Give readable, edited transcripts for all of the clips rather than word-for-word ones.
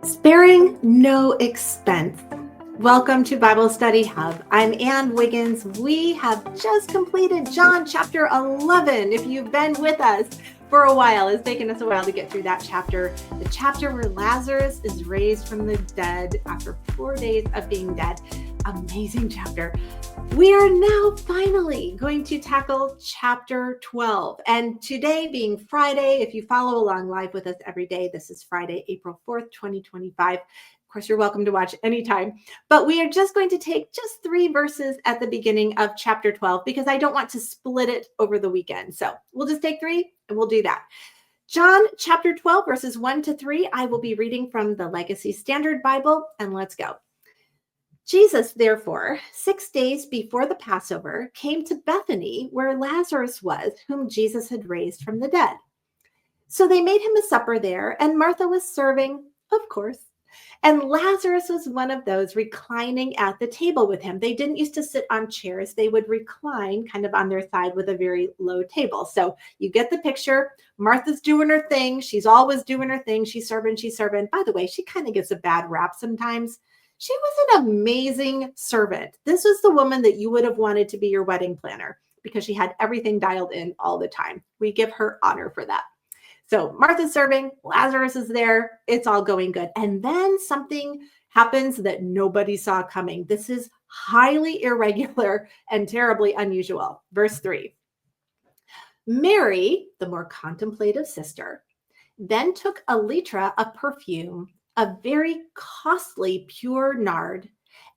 Sparing no expense. Welcome to Bible Study Hub. I'm Ann Wiggins. We have just completed John chapter 11. If you've been with us for a while, it's taken us a while to get through that chapter. The chapter where Lazarus is raised from the dead after 4 days of being dead. Amazing chapter. We are now finally going to tackle chapter 12. And today being Friday, if you follow along live with us every day, this is Friday, April 4th, 2025. Of course, you're welcome to watch anytime. But we are just going to take just 3 verses at the beginning of chapter 12 because I don't want to split it over the weekend. So we'll just take 3 and we'll do that. John chapter 12, verses 1 to 3, I will be reading from the Legacy Standard Bible, and let's go. Jesus, therefore, 6 days before the Passover, came to Bethany, where Lazarus was, whom Jesus had raised from the dead. So they made him a supper there, and Martha was serving, of course, and Lazarus was one of those reclining at the table with him. They didn't used to sit on chairs. They would recline kind of on their side with a very low table. So you get the picture. Martha's doing her thing. She's always doing her thing. She's serving. By the way, she kind of gets a bad rap sometimes. She was an amazing servant. This was the woman that you would have wanted to be your wedding planner because she had everything dialed in all the time. We give her honor for that. So Martha's serving, Lazarus is there, it's all going good. And then something happens that nobody saw coming. This is highly irregular and terribly unusual. Verse 3. Mary, the more contemplative sister, then took a litra of perfume, a very costly pure nard,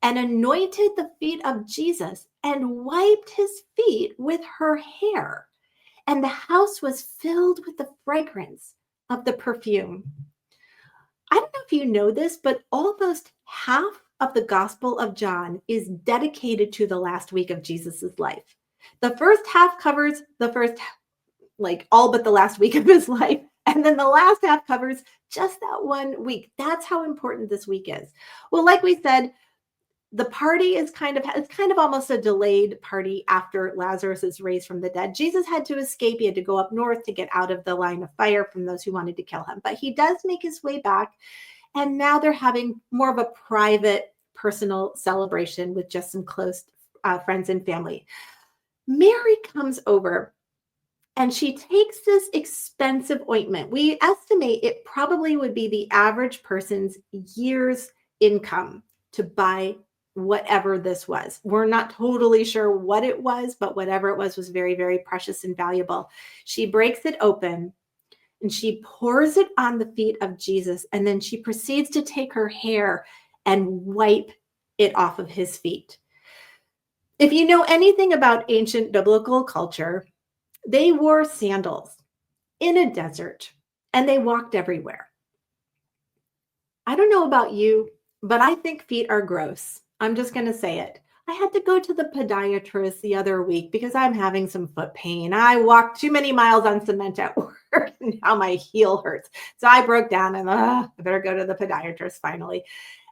and anointed the feet of Jesus and wiped his feet with her hair. And the house was filled with the fragrance of the perfume. I don't know if you know this, but almost half of the Gospel of John is dedicated to the last week of Jesus's life. The first half covers the first, all but the last week of his life. And then the last half covers just that 1 week. That's how important this week is. Well, like we said, the party is kind of almost a delayed party after Lazarus is raised from the dead. Jesus had to escape. He had to go up north to get out of the line of fire from those who wanted to kill him. But he does make his way back. And now they're having more of a private, personal celebration with just some close friends and family. Mary comes over and she takes this expensive ointment. We estimate it probably would be the average person's year's income to buy whatever this was. We're not totally sure what it was, but whatever it was very, very precious and valuable. She breaks it open and she pours it on the feet of Jesus. And then she proceeds to take her hair and wipe it off of his feet. If you know anything about ancient biblical culture, they wore sandals in a desert and they walked everywhere. I don't know about you, but I think feet are gross. I'm just going to say it. I had to go to the podiatrist the other week because I'm having some foot pain. I walked too many miles on cement at work and now my heel hurts. So I broke down and I better go to the podiatrist finally.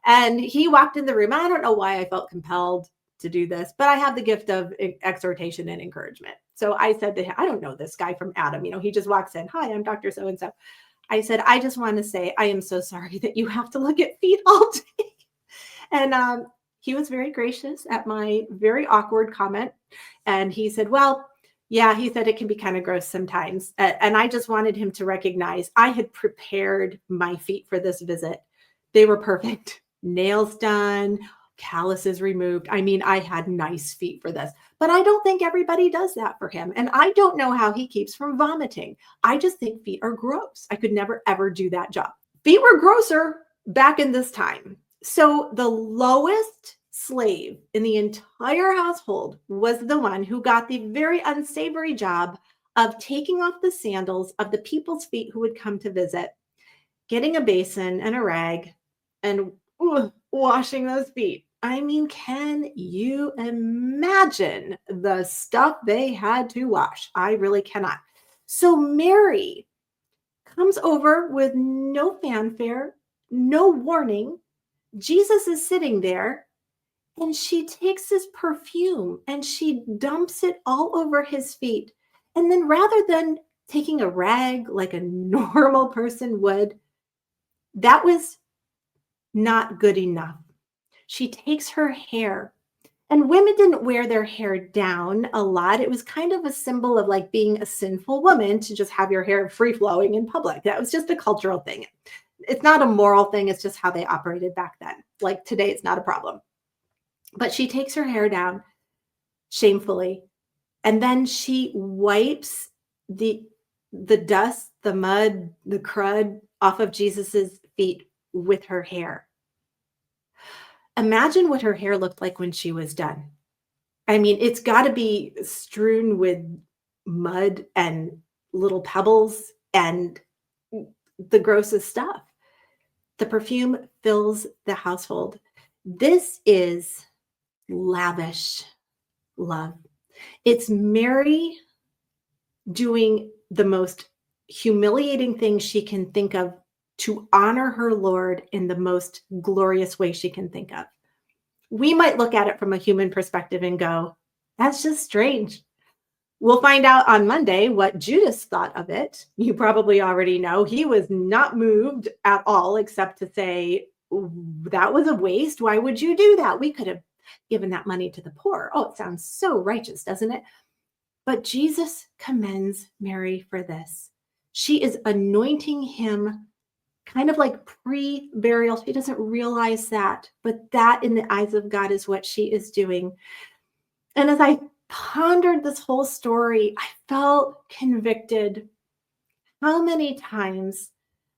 And he walked in the room. I don't know why I felt compelled to do this, but I have the gift of exhortation and encouragement. So I said to him, I don't know this guy from Adam. He just walks in. Hi, I'm Dr. So-and-so. I said, I just want to say, I am so sorry that you have to look at feet all day. And he was very gracious at my very awkward comment. And he said, well, yeah, he said it can be kind of gross sometimes. And I just wanted him to recognize I had prepared my feet for this visit. They were perfect. Nails done, calluses removed. I mean, I had nice feet for this. But I don't think everybody does that for him. And I don't know how he keeps from vomiting. I just think feet are gross. I could never, ever do that job. Feet were grosser back in this time. So the lowest slave in the entire household was the one who got the very unsavory job of taking off the sandals of the people's feet who would come to visit, getting a basin and a rag and washing those feet. I mean, can you imagine the stuff they had to wash? I really cannot. So Mary comes over with no fanfare, no warning. Jesus is sitting there and she takes this perfume and she dumps it all over his feet. And then rather than taking a rag like a normal person would, that was not good enough. She takes her hair, and women didn't wear their hair down a lot. It was kind of a symbol of like being a sinful woman to just have your hair free flowing in public. That was just a cultural thing. It's not a moral thing. It's just how they operated back then. Like today, it's not a problem. But she takes her hair down shamefully, and then she wipes the dust, the mud, the crud off of Jesus's feet with her hair. Imagine what her hair looked like when she was done. I mean, it's got to be strewn with mud and little pebbles and the grossest stuff. The perfume fills the household. This is lavish love. It's Mary doing the most humiliating thing she can think of to honor her Lord in the most glorious way she can think of. We might look at it from a human perspective and go, that's just strange. We'll find out on Monday what Judas thought of it. You probably already know he was not moved at all, except to say, that was a waste. Why would you do that? We could have given that money to the poor. Oh, it sounds so righteous, doesn't it? But Jesus commends Mary for this. She is anointing him kind of like pre-burial. She doesn't realize that, but that in the eyes of God is what she is doing. And as I pondered this whole story, I felt convicted. How many times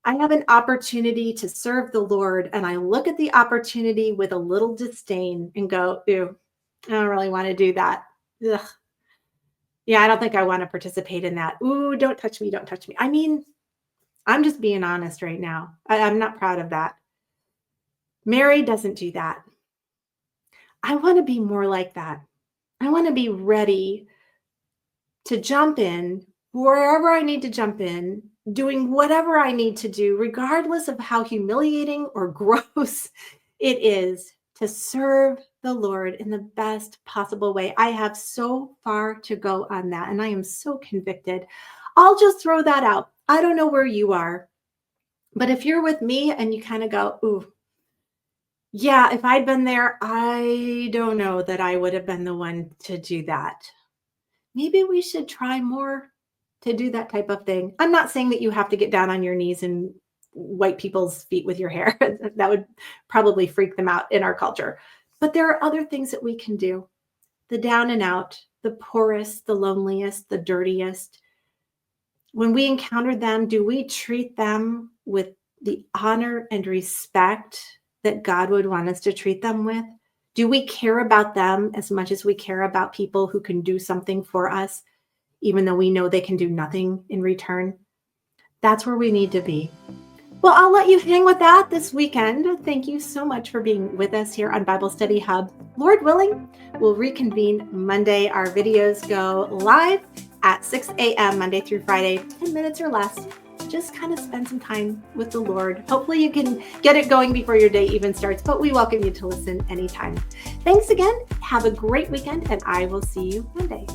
I have an opportunity to serve the Lord and I look at the opportunity with a little disdain and go, ew, I don't really want to do that. Ugh. Yeah, I don't think I want to participate in that. Ooh, don't touch me, don't touch me. I mean, I'm just being honest right now. I'm not proud of that. Mary doesn't do that. I want to be more like that. I want to be ready to jump in wherever I need to jump in, doing whatever I need to do, regardless of how humiliating or gross it is, to serve the Lord in the best possible way. I have so far to go on that, and I am so convicted. I'll just throw that out. I don't know where you are, but if you're with me and you kind of go, ooh, yeah, if I'd been there, I don't know that I would have been the one to do that. Maybe we should try more to do that type of thing. I'm not saying that you have to get down on your knees and wipe people's feet with your hair. That would probably freak them out in our culture. But there are other things that we can do. The down and out, the poorest, the loneliest, the dirtiest. When we encounter them, do we treat them with the honor and respect that God would want us to treat them with? Do we care about them as much as we care about people who can do something for us, even though we know they can do nothing in return? That's where we need to be. Well, I'll let you hang with that this weekend. Thank you so much for being with us here on Bible Study Hub. Lord willing, we'll reconvene Monday. Our videos go live at 6 a.m. Monday through Friday, 10 minutes or less. Just kind of spend some time with the Lord. Hopefully you can get it going before your day even starts, but we welcome you to listen anytime. Thanks again. Have a great weekend, and I will see you Monday.